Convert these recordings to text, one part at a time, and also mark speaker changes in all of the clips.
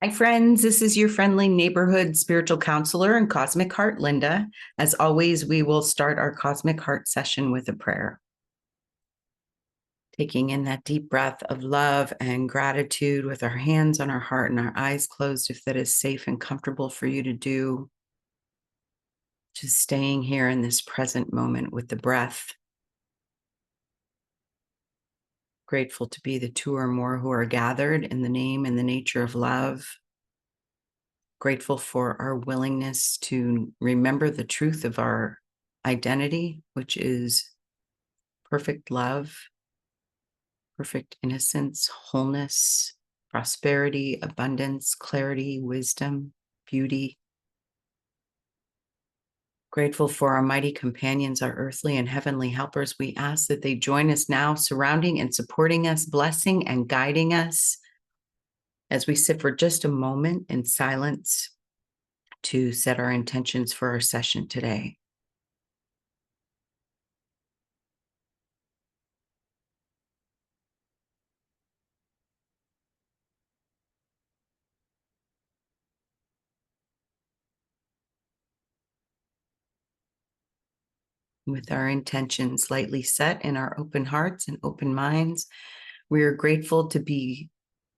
Speaker 1: Hi, friends. This is your friendly neighborhood spiritual counselor and cosmic heart, Linda. As always, we will start our cosmic heart session with a prayer. Taking in that deep breath of love and gratitude with our hands on our heart and our eyes closed, if that is safe and comfortable for you to do. Just staying here in this present moment with the breath. Grateful to be the two or more who are gathered in the name and the nature of love. Grateful for our willingness to remember the truth of our identity, which is perfect love, perfect innocence, wholeness, prosperity, abundance, clarity, wisdom, beauty. Grateful for our mighty companions, our earthly and heavenly helpers. We ask that they join us now, surrounding and supporting us, blessing and guiding us as we sit for just a moment in silence to set our intentions for our session today. With our intentions lightly set in our open hearts and open minds, we are grateful to be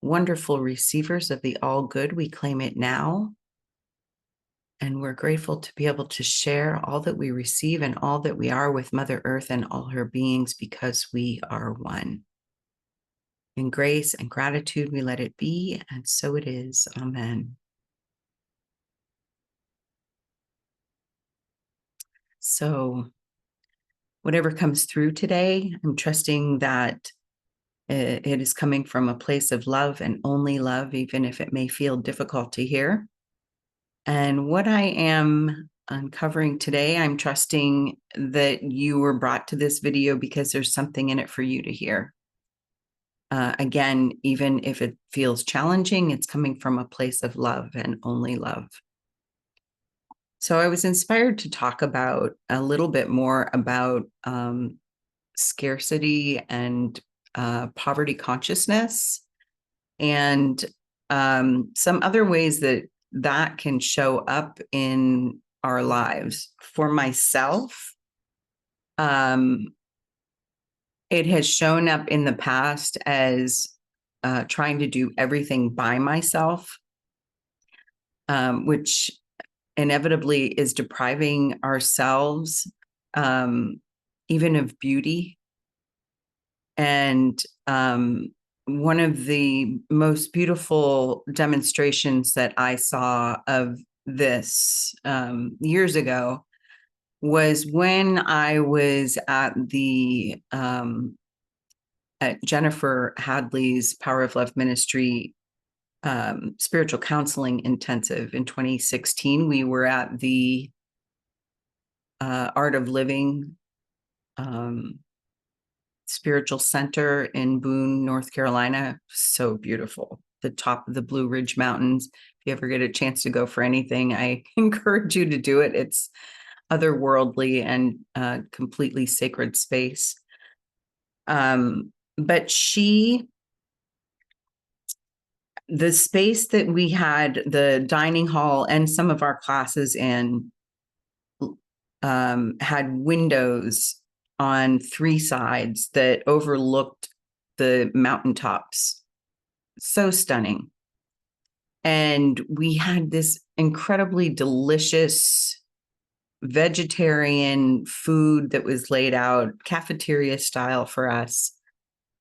Speaker 1: wonderful receivers of the all good. We claim it now. And we're grateful to be able to share all that we receive and all that we are with Mother Earth and all her beings because we are one. In grace and gratitude, we let it be, and so it is. Amen. So, whatever comes through today, I'm trusting that it is coming from a place of love and only love, even if it may feel difficult to hear. And what I am uncovering today, I'm trusting that you were brought to this video because there's something in it for you to hear. Again, even if it feels challenging, it's coming from a place of love and only love. So I was inspired to talk about a little bit more about scarcity and poverty consciousness, and some other ways that can show up in our lives. For myself, it has shown up in the past as trying to do everything by myself, which inevitably is depriving ourselves even of beauty. And one of the most beautiful demonstrations that I saw of this years ago was when I was at at Jennifer Hadley's Power of Love Ministry spiritual counseling intensive in 2016. We were at the Art of Living Spiritual Center in Boone, North Carolina. So beautiful. The top of the Blue Ridge Mountains. If you ever get a chance to go for anything, I encourage you to do it. It's otherworldly and completely sacred space. But the space that we had, the dining hall and some of our classes in, had windows on three sides that overlooked the mountaintops. So stunning. And we had this incredibly delicious vegetarian food that was laid out cafeteria style for us.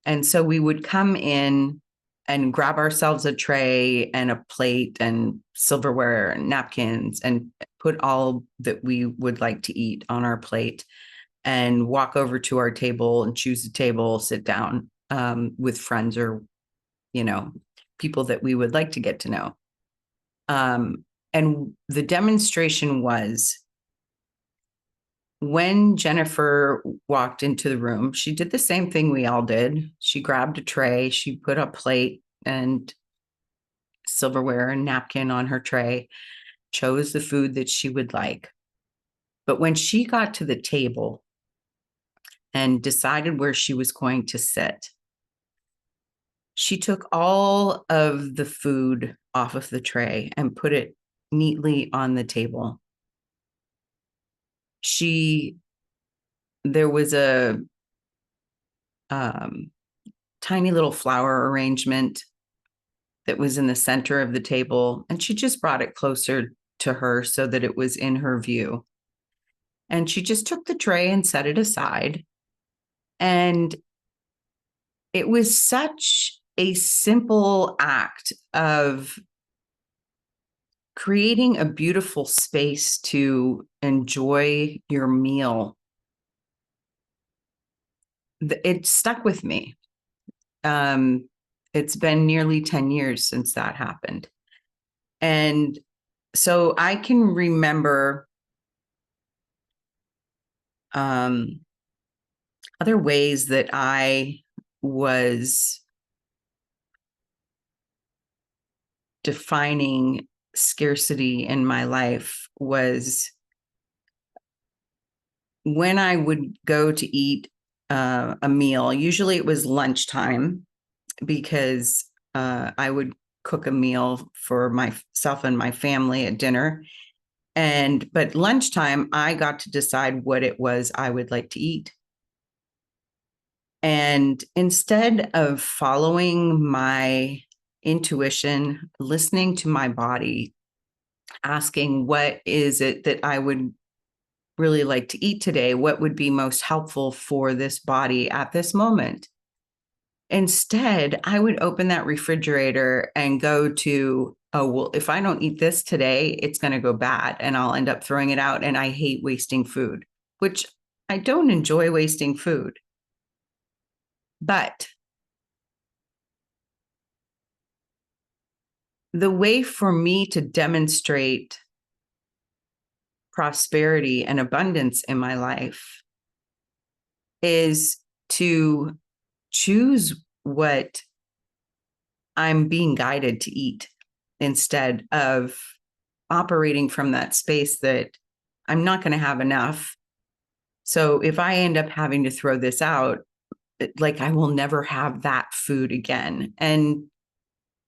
Speaker 1: And so we would come in and grab ourselves a tray and a plate and silverware and napkins and put all that we would like to eat on our plate and walk over to our table and choose a table, sit down with friends or, people that we would like to get to know. And the demonstration was when Jennifer walked into the room, she did the same thing we all did. She grabbed a tray, she put a plate and silverware and napkin on her tray, chose the food that she would like. But when she got to the table and decided where she was going to sit, she took all of the food off of the tray and put it neatly on the table. There was a tiny little flower arrangement that was in the center of the table, and she just brought it closer to her so that it was in her view. And she just took the tray and set it aside. And it was such a simple act of creating a beautiful space to enjoy your meal. It stuck with me. It's been nearly 10 years since that happened. And so I can remember other ways that I was defining scarcity in my life was when I would go to eat a meal. Usually it was lunchtime because I would cook a meal for myself and my family at dinner. But lunchtime, I got to decide what it was I would like to eat. And instead of following my intuition, listening to my body, asking what is it that I would really like to eat today, what would be most helpful for this body at this moment. Instead, I would open that refrigerator and go to, oh, well, if I don't eat this today, it's going to go bad and I'll end up throwing it out. And I hate wasting food, which I don't enjoy wasting food. But the way for me to demonstrate prosperity and abundance in my life is to choose what I'm being guided to eat instead of operating from that space that I'm not going to have enough. So if I end up having to throw this out, like I will never have that food again. And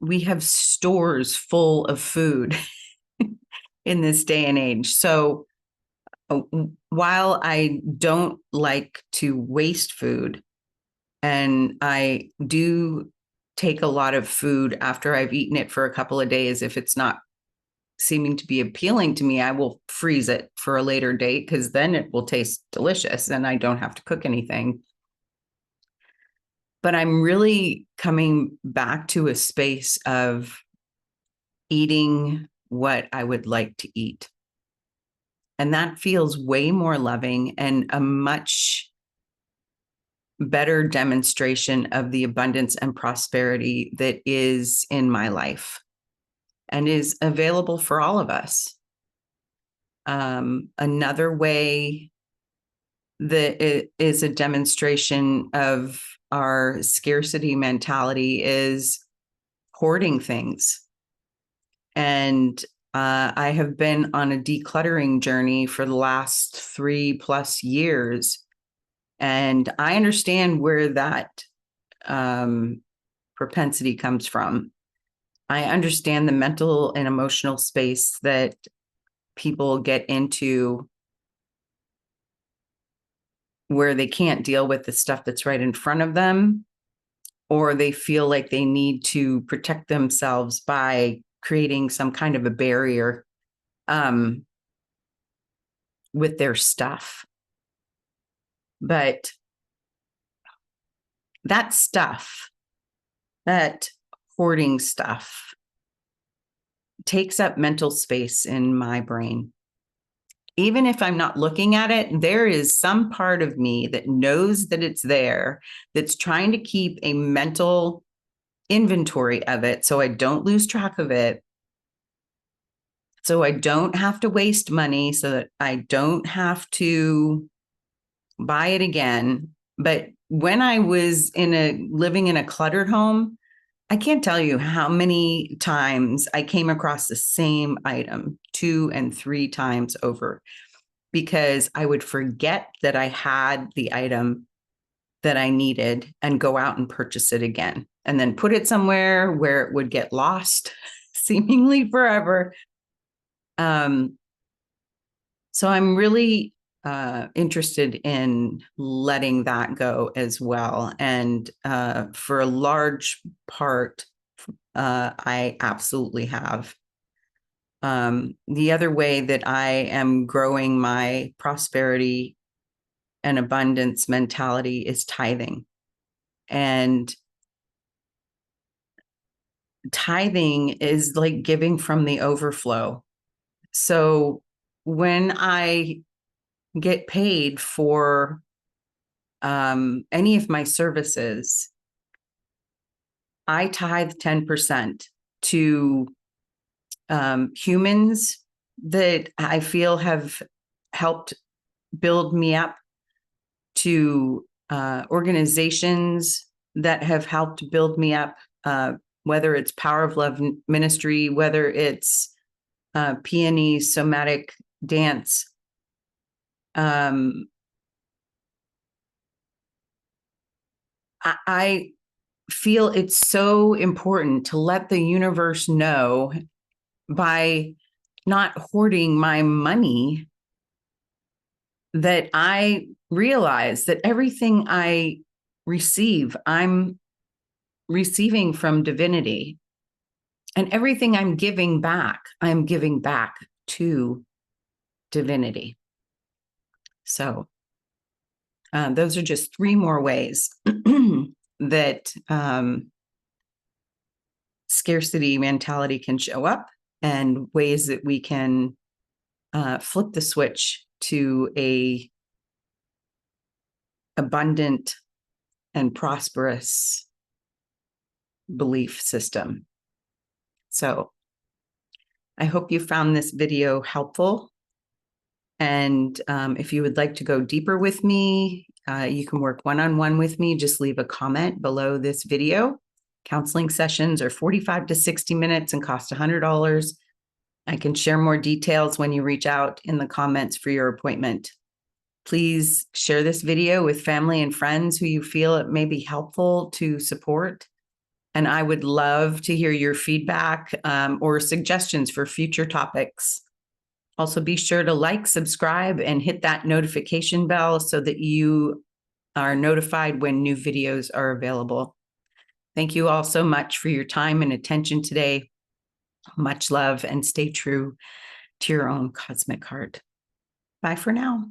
Speaker 1: we have stores full of food in this day and age. So while I don't like to waste food, and I do take a lot of food after I've eaten it for a couple of days, if it's not seeming to be appealing to me, I will freeze it for a later date because then it will taste delicious and I don't have to cook anything. But I'm really coming back to a space of eating what I would like to eat. And that feels way more loving and a much better demonstration of the abundance and prosperity that is in my life and is available for all of us. Another way that it is a demonstration of our scarcity mentality is hoarding things. And I have been on a decluttering journey for the last 3+ years. And I understand where that propensity comes from. I understand the mental and emotional space that people get into where they can't deal with the stuff that's right in front of them, or they feel like they need to protect themselves by creating some kind of a barrier with their stuff. But that stuff, that hoarding stuff, takes up mental space in my brain. Even if I'm not looking at it, there is some part of me that knows that it's there, that's trying to keep a mental inventory of it so I don't lose track of it, so I don't have to waste money, so that I don't have to buy it again. But when I was living in a cluttered home, I can't tell you how many times I came across the same item 2 and 3 times over, because I would forget that I had the item that I needed and go out and purchase it again, and then put it somewhere where it would get lost seemingly forever. So I'm really interested in letting that go as well. And for a large part, I absolutely have. The other way that I am growing my prosperity and abundance mentality is tithing. And tithing is like giving from the overflow. So when I get paid for any of my services, I tithe 10% to humans that I feel have helped build me up, to organizations that have helped build me up, whether it's Power of Love Ministry, whether it's peony somatic dance. I feel it's so important to let the universe know by not hoarding my money that I realize that everything I receive, I'm receiving from divinity. And everything I'm giving back to divinity. So those are just 3 more ways that scarcity mentality can show up, and ways that we can flip the switch to a abundant and prosperous belief system. So I hope you found this video helpful. And if you would like to go deeper with me, you can work one-on-one with me. Just leave a comment below this video. Counseling sessions are 45 to 60 minutes and cost $100. I can share more details when you reach out in the comments for your appointment. Please share this video with family and friends who you feel it may be helpful to support. And I would love to hear your feedback or suggestions for future topics. Also, be sure to like, subscribe, and hit that notification bell so that you are notified when new videos are available. Thank you all so much for your time and attention today. Much love, and stay true to your own cosmic heart. Bye for now.